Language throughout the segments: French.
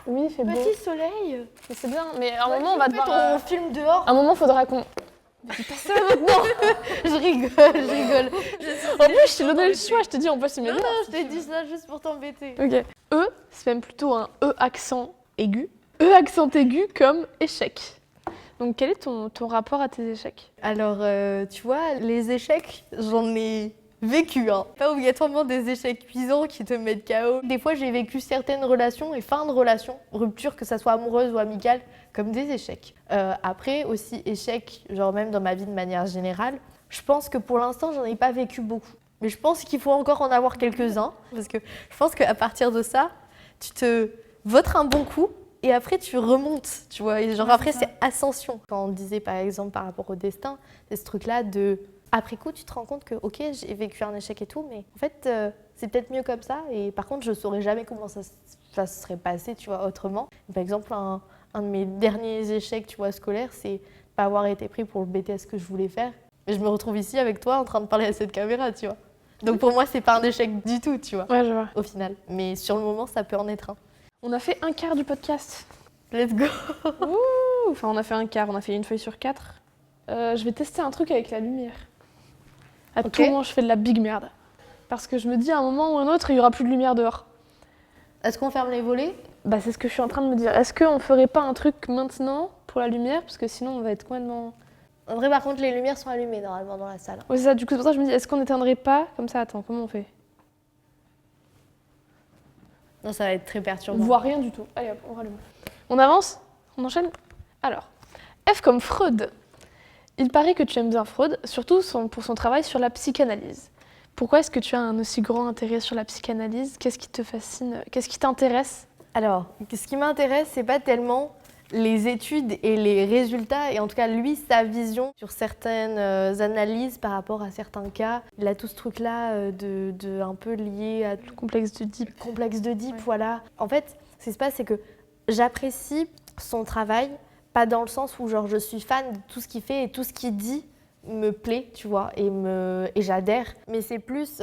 Oui, il fait beau. Petit soleil. Mais c'est bien, mais à un moment, on va devoir... On filme dehors. À un moment, faudra qu'on... Mais dis pas ça maintenant. Je rigole. En plus, je t'ai donné le choix, je te dis, on peut se mettre. Non, je t'ai dit ça juste pour t'embêter. Ok. E, c'est même plutôt un E accent aigu. E accent aigu comme échec. Donc, quel est ton rapport à tes échecs? Alors, tu vois, les échecs, j'en ai vécu. Hein. Pas obligatoirement des échecs cuisants qui te mettent KO. Des fois, j'ai vécu certaines relations et fins de relations, ruptures, que ça soit amoureuse ou amicale, comme des échecs. Après, aussi échecs, genre même dans ma vie de manière générale, je pense que pour l'instant, j'en ai pas vécu beaucoup. Mais je pense qu'il faut encore en avoir quelques-uns, parce que je pense qu'à partir de ça, tu te votres un bon coup. Et après, tu remontes, tu vois. Et genre, après, c'est ascension. Quand on disait, par exemple, par rapport au destin, c'est ce truc-là de... Après coup, tu te rends compte que, ok, j'ai vécu un échec et tout, mais en fait, c'est peut-être mieux comme ça. Et par contre, je ne saurais jamais comment ça se serait passé, tu vois, autrement. Par exemple, un de mes derniers échecs, tu vois, scolaires, c'est pas avoir été pris pour le BTS que je voulais faire. Et je me retrouve ici avec toi en train de parler à cette caméra, tu vois. Donc pour moi, c'est pas un échec du tout, tu vois, Ouais, je vois. au final. Mais sur le moment, ça peut en être un. On a fait un quart du podcast. Let's go. Ouh, enfin, on a fait un quart, on a fait une feuille sur 4. Je vais tester un truc avec la lumière. À tout moment, je fais de la big merde. Parce que je me dis, à un moment ou un autre, il n'y aura plus de lumière dehors. Est-ce qu'on ferme les volets? Bah, c'est ce que je suis en train de me dire. Est-ce qu'on ferait pas un truc maintenant pour la lumière? Parce que sinon, on va être complètement... En vrai, par contre, les lumières sont allumées normalement dans la salle. Ouais, c'est ça. Du coup, c'est pour ça que je me dis, est-ce qu'on n'éteindrait pas comme ça? Attends, comment on fait? Non, ça va être très On perturbant. voit rien du tout. Allez hop, on rallume. On avance? On enchaîne? Alors, F comme Freud. Il paraît que tu aimes bien Freud, surtout pour son travail sur la psychanalyse. Pourquoi est-ce que tu as un aussi grand intérêt sur la psychanalyse? Qu'est-ce qui te fascine? Qu'est-ce qui t'intéresse? Alors, ce qui m'intéresse, c'est pas tellement les études et les résultats, et en tout cas, lui, sa vision sur certaines analyses par rapport à certains cas. Il a tout ce truc-là de un peu lié à Le complexe d'Oedipe. complexe d'Oedipe, Ouais. voilà. En fait, ce qui se passe, c'est que j'apprécie son travail, pas dans le sens où genre je suis fan de tout ce qu'il fait et tout ce qu'il dit me plaît, tu vois, et j'adhère. Mais c'est plus,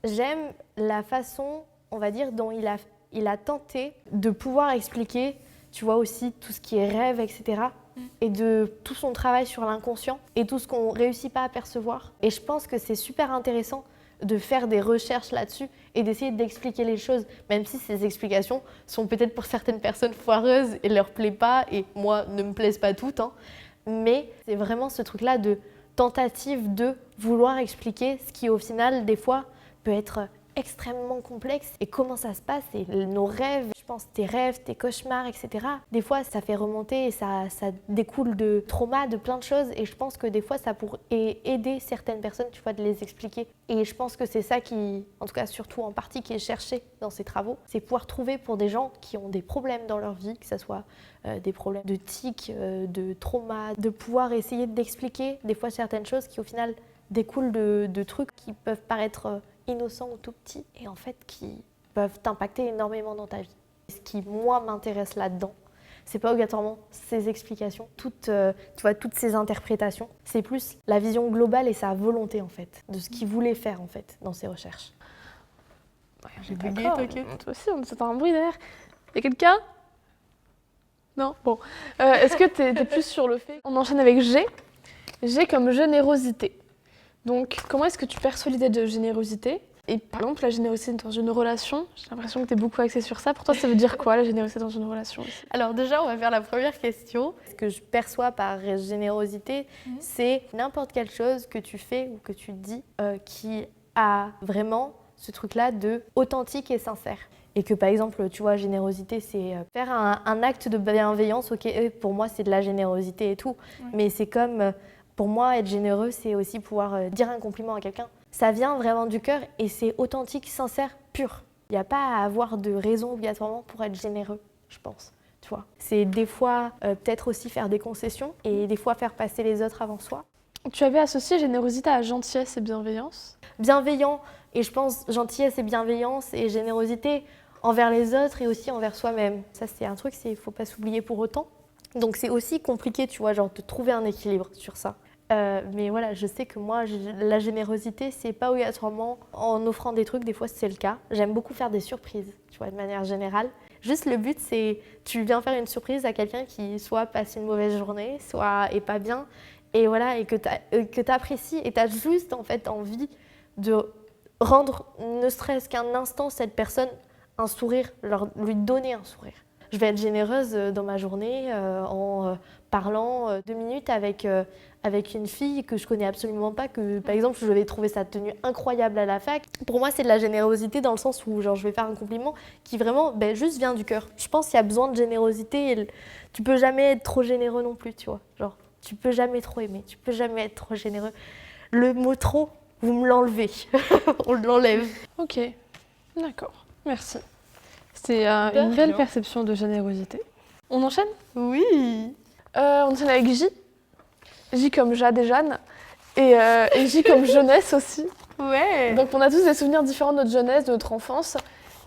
j'aime la façon, on va dire, dont il a tenté de pouvoir expliquer, tu vois, aussi tout ce qui est rêve, etc. Et de tout son travail sur l'inconscient et tout ce qu'on réussit pas à percevoir. Et je pense que c'est super intéressant de faire des recherches là-dessus et d'essayer d'expliquer les choses, même si ces explications sont peut-être pour certaines personnes foireuses et leur plaît pas, et moi ne me plaisent pas toutes, hein. Mais c'est vraiment ce truc-là de tentative de vouloir expliquer ce qui au final des fois peut être extrêmement complexe et comment ça se passe et nos rêves, je pense tes rêves, tes cauchemars, etc. Des fois ça fait remonter et ça découle de traumas, de plein de choses et je pense que des fois ça pourrait aider certaines personnes, tu vois, de les expliquer. Et je pense que c'est ça qui, en tout cas surtout en partie, qui est cherché dans ces travaux, c'est pouvoir trouver pour des gens qui ont des problèmes dans leur vie, que ce soit des problèmes de tics, de traumas, de pouvoir essayer d'expliquer des fois certaines choses qui au final découlent de trucs qui peuvent paraître innocents ou tout petits et en fait qui peuvent t'impacter énormément dans ta vie. Ce qui, moi, m'intéresse là-dedans, c'est pas obligatoirement ces explications, toutes ces interprétations. C'est plus la vision globale et sa volonté, en fait, de ce qu'il voulait faire, en fait, dans ses recherches. Ouais, J'ai bugué, d'accord. t'inquiète. Toi aussi, on entend un bruit derrière. Y a quelqu'un? Non? Bon. Est-ce que t'es plus sur le fait... On enchaîne avec G. G comme générosité. Donc, comment est-ce que tu perçois l'idée de générosité? Et par exemple, la générosité dans une relation, j'ai l'impression que tu es beaucoup axée sur ça. Pour toi, ça veut dire quoi, la générosité dans une relation aussi? Alors déjà, on va faire la première question. Ce que je perçois par générosité, c'est n'importe quelle chose que tu fais ou que tu dis qui a vraiment ce truc-là de authentique et sincère. Et que par exemple, tu vois, générosité, c'est faire un acte de bienveillance. Ok, pour moi, c'est de la générosité et tout. Ouais. Mais c'est comme, pour moi, être généreux, c'est aussi pouvoir dire un compliment à quelqu'un. Ça vient vraiment du cœur et c'est authentique, sincère, pur. Il n'y a pas à avoir de raison obligatoirement pour être généreux, je pense. Tu vois. C'est des fois peut-être aussi faire des concessions et des fois faire passer les autres avant soi. Tu avais associé générosité à gentillesse et bienveillance? Bienveillant, et je pense gentillesse et bienveillance et générosité envers les autres et aussi envers soi-même. Ça, c'est un truc, il ne faut pas s'oublier pour autant. Donc c'est aussi compliqué, tu vois, genre de trouver un équilibre sur ça. Mais voilà, je sais que moi, la générosité, c'est pas obligatoirement en offrant des trucs, des fois c'est le cas. J'aime beaucoup faire des surprises, tu vois, de manière générale. Juste le but, c'est tu viens faire une surprise à quelqu'un qui soit passe une mauvaise journée, soit est pas bien, et voilà, et que tu apprécies, et tu as juste en fait envie de rendre, ne serait-ce qu'un instant, cette personne un sourire, lui donner un sourire. Je vais être généreuse dans ma journée en parlant 2 minutes avec une fille que je connais absolument pas, que par exemple je vais trouver sa tenue incroyable à la fac. Pour moi, c'est de la générosité dans le sens où genre, je vais faire un compliment qui vraiment juste vient du cœur. Je pense qu'il y a besoin de générosité et tu peux jamais être trop généreux non plus, tu vois. Genre, tu peux jamais trop aimer, tu peux jamais être trop généreux. Le mot trop, vous me l'enlevez, on l'enlève. Ok, d'accord, merci. C'est une belle perception de générosité. On enchaîne ? Oui. On enchaîne avec J. J comme Jade et Jeanne. Et J comme jeunesse aussi. Ouais. Donc on a tous des souvenirs différents de notre jeunesse, de notre enfance.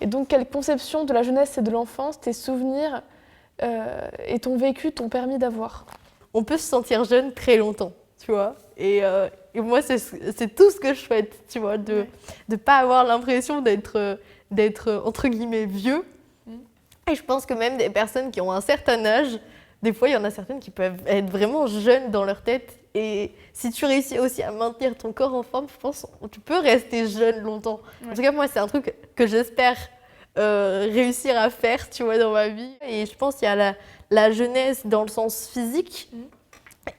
Et donc quelle conception de la jeunesse et de l'enfance, tes souvenirs et ton vécu t'ont permis d'avoir ? On peut se sentir jeune très longtemps, tu vois. Et moi, c'est tout ce que je souhaite, tu vois, de pas avoir l'impression d'être entre guillemets vieux. Et je pense que même des personnes qui ont un certain âge, des fois, il y en a certaines qui peuvent être vraiment jeunes dans leur tête. Et si tu réussis aussi à maintenir ton corps en forme, je pense que tu peux rester jeune longtemps. Ouais. En tout cas, moi, c'est un truc que j'espère réussir à faire, tu vois, dans ma vie. Et je pense qu'il y a la jeunesse dans le sens physique.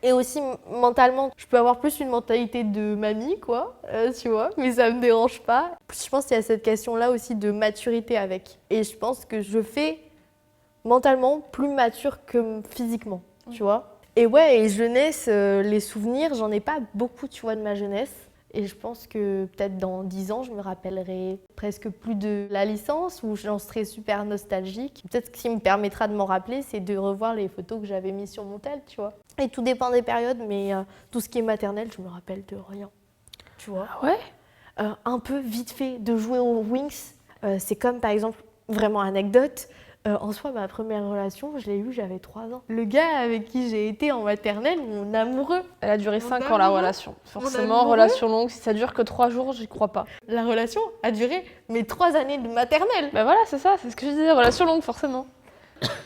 Et aussi mentalement, je peux avoir plus une mentalité de mamie, quoi, tu vois, mais ça me dérange pas. Je pense qu'il y a cette question-là aussi de maturité avec. Et je pense que je fais mentalement plus mature que physiquement, tu vois. Et ouais, et jeunesse, les souvenirs, j'en ai pas beaucoup, tu vois, de ma jeunesse. Et je pense que peut-être dans 10 ans, je me rappellerai presque plus de la licence où j'en serai super nostalgique. Peut-être que ce qui me permettra de m'en rappeler, c'est de revoir les photos que j'avais mises sur mon tel, tu vois. Et tout dépend des périodes, mais tout ce qui est maternel, je me rappelle de rien, tu vois. Ah ouais. Un peu vite fait de jouer aux Wings. C'est comme par exemple, vraiment anecdote, en soi, ma première relation, je l'ai eue, j'avais 3 ans. Le gars avec qui j'ai été en maternelle, mon amoureux. Elle a duré 5 ans, la relation. Forcément, relation longue, si ça dure que 3 jours, j'y crois pas. La relation a duré mes 3 années de maternelle. Bah voilà, c'est ça, c'est ce que je disais, relation longue, forcément.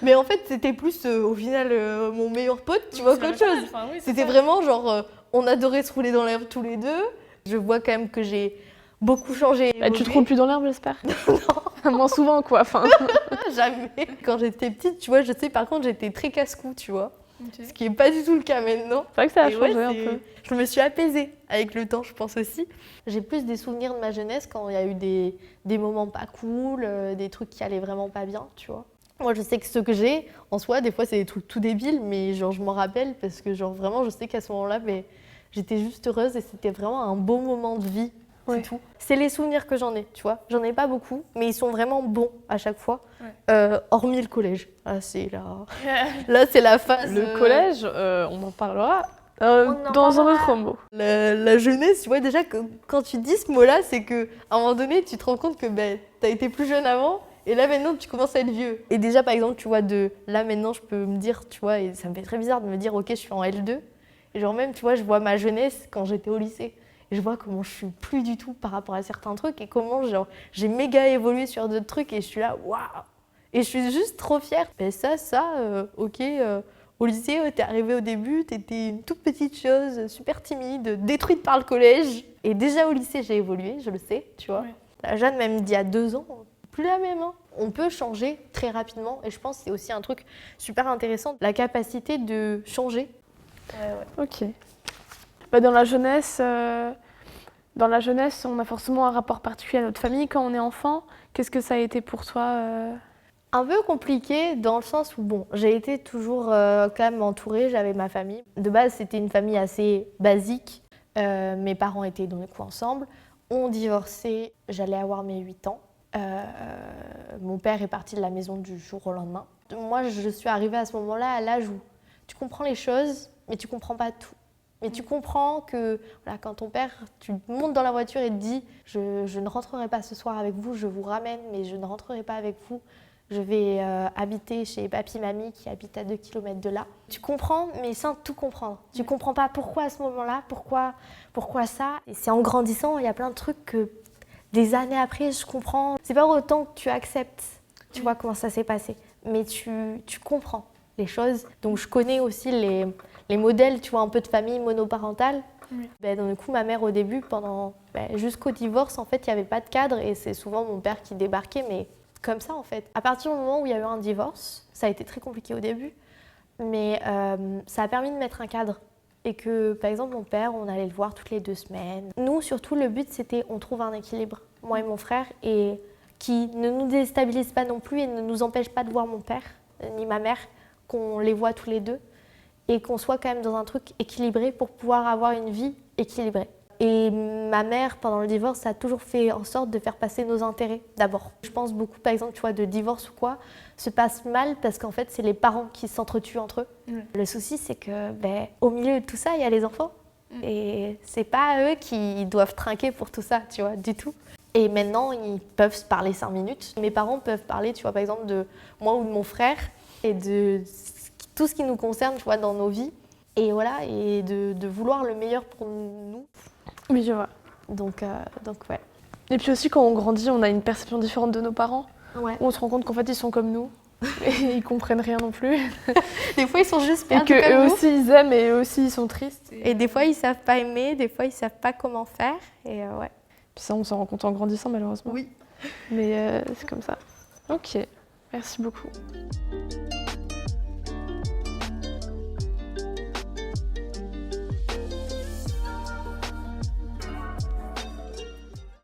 Mais en fait, c'était plus, au final, mon meilleur pote, tu vois, qu'autre chose. Enfin, oui, c'était vraiment genre, on adorait se rouler dans l'herbe tous les deux. Je vois quand même que j'ai beaucoup changé. Bah, tu te roules plus dans l'herbe, j'espère. Non. Moins souvent, quoi. Enfin. Jamais. Quand j'étais petite, tu vois, je sais, par contre, j'étais très casse-cou, tu vois. Okay. Ce qui n'est pas du tout le cas maintenant. C'est vrai que ça a changé un peu. Je me suis apaisée avec le temps, je pense aussi. J'ai plus des souvenirs de ma jeunesse quand il y a eu des moments pas cool, des trucs qui allaient vraiment pas bien, tu vois. Moi, je sais que ce que j'ai, en soi, des fois, c'est des trucs tout débiles, mais genre, je m'en rappelle parce que genre, vraiment, je sais qu'à ce moment-là, j'étais juste heureuse et c'était vraiment un beau moment de vie. C'est tout. C'est les souvenirs que j'en ai, tu vois. J'en ai pas beaucoup, mais ils sont vraiment bons à chaque fois, hormis le collège. Ah, c'est là, c'est la phase. Le collège, on en parlera dans un autre mot. La jeunesse, tu vois, déjà, que, quand tu dis ce mot-là, c'est qu'à un moment donné, tu te rends compte que t'as été plus jeune avant, et là, maintenant, tu commences à être vieux. Et déjà, par exemple, tu vois, là, maintenant, je peux me dire, tu vois, et ça me fait très bizarre de me dire, ok, je suis en L2, et genre même, tu vois, je vois ma jeunesse quand j'étais au lycée. Et je vois comment je suis plus du tout par rapport à certains trucs et comment j'ai méga évolué sur d'autres trucs et je suis là, waouh! Et je suis juste trop fière. Et ok, au lycée, t'es arrivée au début, t'étais une toute petite chose, super timide, détruite par le collège. Et déjà au lycée, j'ai évolué, je le sais, tu vois. Ouais. La Jeanne, même d'il y a 2 ans, plus la même. Hein. On peut changer très rapidement et je pense que c'est aussi un truc super intéressant, la capacité de changer. Ouais. Ok. Bah, dans la jeunesse, on a forcément un rapport particulier à notre famille quand on est enfant. Qu'est-ce que ça a été pour toi Un peu compliqué dans le sens où, bon, j'ai été toujours quand même entourée, j'avais ma famille. De base, c'était une famille assez basique. Mes parents étaient donc ensemble, ont divorcé, j'allais avoir mes 8 ans. Mon père est parti de la maison du jour au lendemain. Moi, je suis arrivée à ce moment-là, à l'âge où tu comprends les choses, mais tu comprends pas tout. Mais tu comprends que voilà, quand ton père, tu montes dans la voiture et te dit « je ne rentrerai pas ce soir avec vous, je vous ramène, mais je ne rentrerai pas avec vous. Je vais habiter chez papy-mamie qui habite à 2 km de là. » Tu comprends, mais sans tout comprendre. Tu comprends pas pourquoi à ce moment-là, pourquoi ça. Et c'est en grandissant, il y a plein de trucs que des années après, je comprends. C'est pas autant que tu acceptes tu vois comment ça s'est passé. Mais tu comprends les choses. Donc je connais aussi les modèles, tu vois, un peu de famille monoparentale. Oui. Donc, du coup, ma mère au début, jusqu'au divorce, en fait, il n'y avait pas de cadre et c'est souvent mon père qui débarquait, mais comme ça en fait. À partir du moment où il y a eu un divorce, ça a été très compliqué au début, mais ça a permis de mettre un cadre. Et que, par exemple, mon père, on allait le voir toutes les 2 semaines. Nous, surtout, le but, c'était on trouve un équilibre, moi et mon frère, et qui ne nous déstabilise pas non plus et ne nous empêche pas de voir mon père, ni ma mère, qu'on les voit tous les deux, et qu'on soit quand même dans un truc équilibré pour pouvoir avoir une vie équilibrée. Et ma mère, pendant le divorce, a toujours fait en sorte de faire passer nos intérêts d'abord. Je pense beaucoup, par exemple, tu vois, de divorce ou quoi, se passe mal parce qu'en fait, c'est les parents qui s'entretuent entre eux. Le souci, c'est que au milieu de tout ça, il y a les enfants. Et c'est pas eux qui doivent trinquer pour tout ça, tu vois, du tout. Et maintenant, ils peuvent se parler 5 minutes. Mes parents peuvent parler, tu vois, par exemple, de moi ou de mon frère et de tout ce qui nous concerne, tu vois, dans nos vies. Et voilà, et de vouloir le meilleur pour nous. Oui, je vois. Donc ouais. Et puis aussi, quand on grandit, on a une perception différente de nos parents. Ouais. On se rend compte qu'en fait, ils sont comme nous. Et ils comprennent rien non plus. Des fois, ils sont juste Et perdus comme qu'eux nous. aussi, ils aiment et eux aussi, ils sont tristes. Et des fois, ils savent pas aimer, des fois, ils savent pas comment faire. Et ouais. Puis ça, on s'en rend compte en grandissant, malheureusement. Oui. Mais c'est comme ça. Ok, merci beaucoup.